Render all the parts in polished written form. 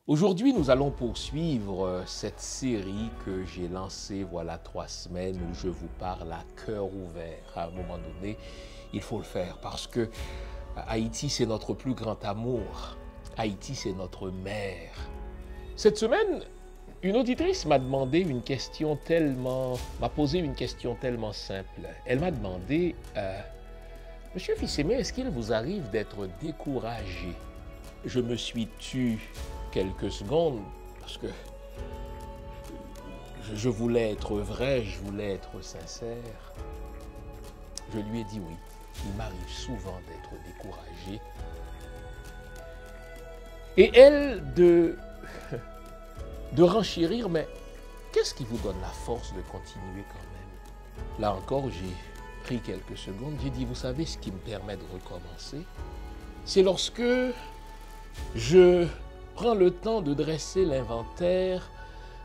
Aujourd'hui, nous allons poursuivre cette série que j'ai lancée voilà 3 semaines où je vous parle à cœur ouvert. À un moment donné, il faut le faire parce que Haïti, c'est notre plus grand amour. Haïti, c'est notre mère. Cette semaine, une auditrice m'a posé une question tellement simple. Elle m'a demandé, Monsieur Fissémé, est-ce qu'il vous arrive d'être découragé? Je me suis tu quelques secondes parce que je voulais être vrai, je voulais être sincère. Je lui ai dit oui, il m'arrive souvent d'être découragé. Et elle de renchérir, mais qu'est-ce qui vous donne la force de continuer quand même? Là encore, j'ai pris quelques secondes, j'ai dit, vous savez ce qui me permet de recommencer? C'est lorsque je prends le temps de dresser l'inventaire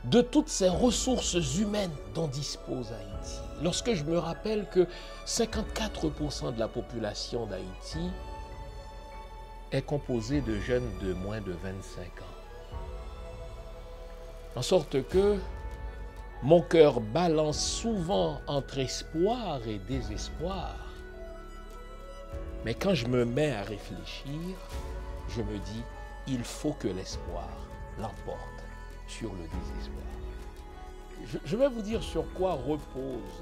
de toutes ces ressources humaines dont dispose Haïti. Lorsque je me rappelle que 54% de la population d'Haïti est composée de jeunes de moins de 25 ans. En sorte que mon cœur balance souvent entre espoir et désespoir. Mais quand je me mets à réfléchir, je me dis, il faut que l'espoir l'emporte sur le désespoir. Je vais vous dire sur quoi repose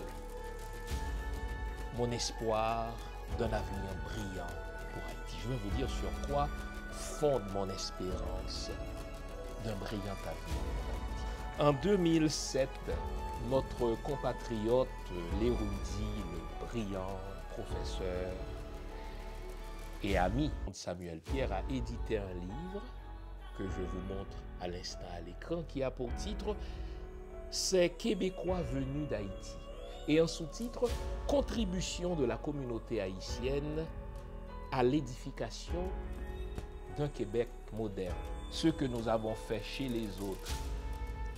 mon espoir d'un avenir brillant pour Haïti. Je vais vous dire sur quoi fonde mon espérance d'un brillant avenir pour Haïti. En 2007, notre compatriote, l'érudit, le brillant professeur et ami Samuel Pierre a édité un livre que je vous montre à l'instant à l'écran qui a pour titre « Ces Québécois venus d'Haïti » et un sous-titre « Contribution de la communauté haïtienne à l'édification d'un Québec moderne ». Ce que nous avons fait chez les autres,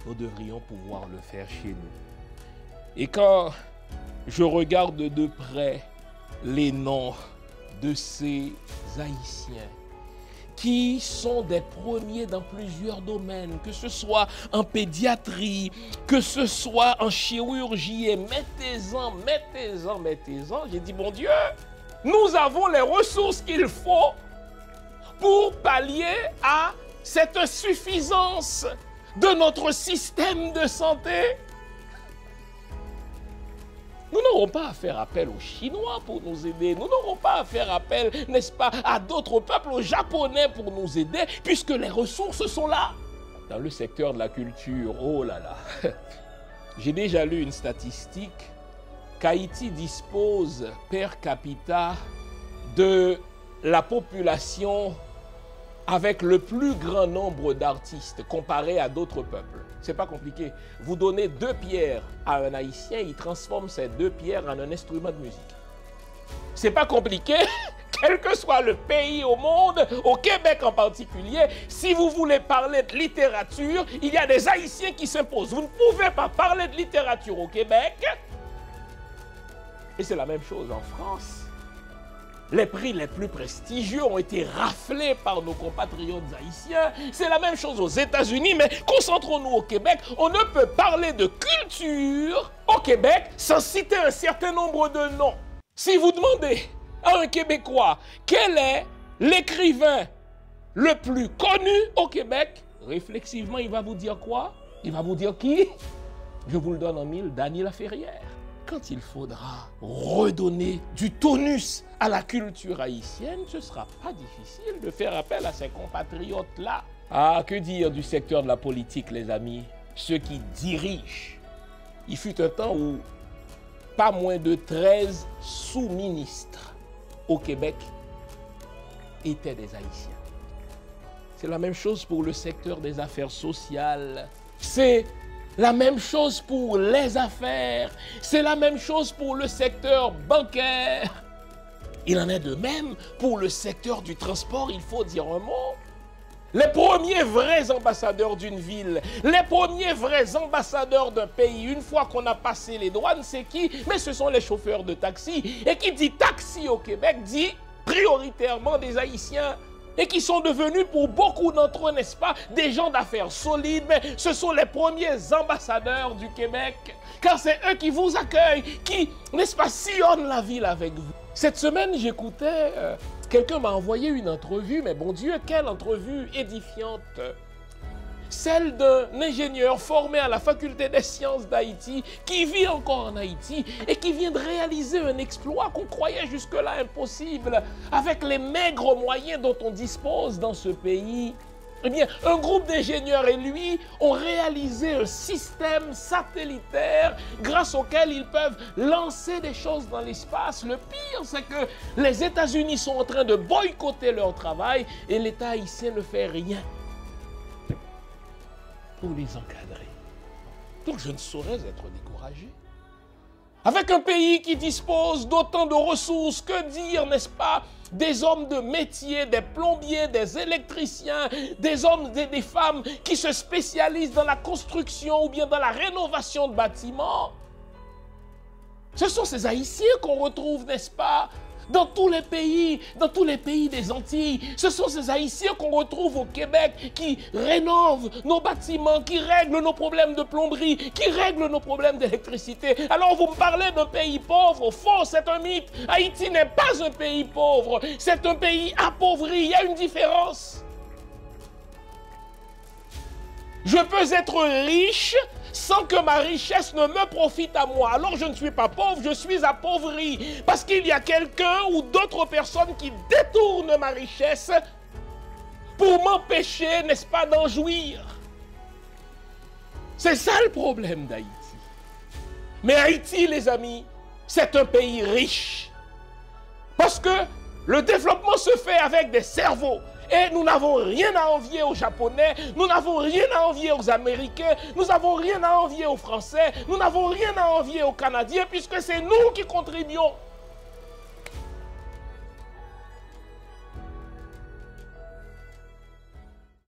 nous devrions pouvoir le faire chez nous. Et quand je regarde de près les noms de ces Haïtiens qui sont des premiers dans plusieurs domaines, que ce soit en pédiatrie, que ce soit en chirurgie, et mettez-en, j'ai dit, mon Dieu, nous avons les ressources qu'il faut pour pallier à cette insuffisance de notre système de santé. Nous n'aurons pas à faire appel aux Chinois pour nous aider. Nous n'aurons pas à faire appel, n'est-ce pas, à d'autres peuples, aux Japonais pour nous aider, puisque les ressources sont là. Dans le secteur de la culture, oh là là, j'ai déjà lu une statistique qu'Haïti dispose per capita de la population avec le plus grand nombre d'artistes comparé à d'autres peuples. C'est pas compliqué. Vous donnez 2 pierres à un Haïtien, il transforme ces 2 pierres en un instrument de musique. C'est pas compliqué, quel que soit le pays au monde, au Québec en particulier, si vous voulez parler de littérature, il y a des Haïtiens qui s'imposent. Vous ne pouvez pas parler de littérature au Québec. Et c'est la même chose en France. Les prix les plus prestigieux ont été raflés par nos compatriotes haïtiens. C'est la même chose aux États-Unis, mais concentrons-nous au Québec. On ne peut parler de culture au Québec sans citer un certain nombre de noms. Si vous demandez à un Québécois quel est l'écrivain le plus connu au Québec, réflexivement, il va vous dire quoi? Il va vous dire qui? Je vous le donne en mille, Dany Laferrière. Quand il faudra redonner du tonus à la culture haïtienne, ce ne sera pas difficile de faire appel à ces compatriotes-là. Ah, que dire du secteur de la politique, les amis? Ceux qui dirigent. Il fut un temps où pas moins de 13 sous-ministres au Québec étaient des Haïtiens. C'est la même chose pour le secteur des affaires sociales. C'est la même chose pour les affaires. C'est la même chose pour le secteur bancaire. Il en est de même pour le secteur du transport, il faut dire un mot. Les premiers vrais ambassadeurs d'une ville, les premiers vrais ambassadeurs d'un pays, une fois qu'on a passé les douanes, c'est qui? Mais ce sont les chauffeurs de taxi. Et qui dit taxi au Québec dit prioritairement des Haïtiens. et qui sont devenus pour beaucoup d'entre eux, n'est-ce pas, des gens d'affaires solides, mais ce sont les premiers ambassadeurs du Québec, car c'est eux qui vous accueillent, qui, n'est-ce pas, sillonnent la ville avec vous. Cette semaine, j'écoutais, quelqu'un m'a envoyé une entrevue, mais bon Dieu, quelle entrevue édifiante! Celle d'un ingénieur formé à la faculté des sciences d'Haïti, qui vit encore en Haïti et qui vient de réaliser un exploit qu'on croyait jusque-là impossible avec les maigres moyens dont on dispose dans ce pays. Eh bien, un groupe d'ingénieurs et lui ont réalisé un système satellitaire grâce auquel ils peuvent lancer des choses dans l'espace. Le pire, c'est que les États-Unis sont en train de boycotter leur travail et l'État haïtien ne fait rien pour les encadrer. Donc je ne saurais être découragé. Avec un pays qui dispose d'autant de ressources, que dire, n'est-ce pas, des hommes de métier, des plombiers, des électriciens, des hommes et des femmes qui se spécialisent dans la construction ou bien dans la rénovation de bâtiments. Ce sont ces Haïtiens qu'on retrouve, n'est-ce pas, dans tous les pays des Antilles. Ce sont ces Haïtiens qu'on retrouve au Québec qui rénovent nos bâtiments, qui règlent nos problèmes de plomberie, qui règlent nos problèmes d'électricité. Alors vous me parlez d'un pays pauvre, faux, c'est un mythe. Haïti n'est pas un pays pauvre, c'est un pays appauvri, il y a une différence. Je peux être riche sans que ma richesse ne me profite à moi. Alors je ne suis pas pauvre, je suis appauvri. Parce qu'il y a quelqu'un ou d'autres personnes qui détournent ma richesse pour m'empêcher, n'est-ce pas, d'en jouir. C'est ça le problème d'Haïti. Mais Haïti, les amis, c'est un pays riche. Parce que le développement se fait avec des cerveaux. Et nous n'avons rien à envier aux Japonais, nous n'avons rien à envier aux Américains, nous n'avons rien à envier aux Français, nous n'avons rien à envier aux Canadiens, puisque c'est nous qui contribuons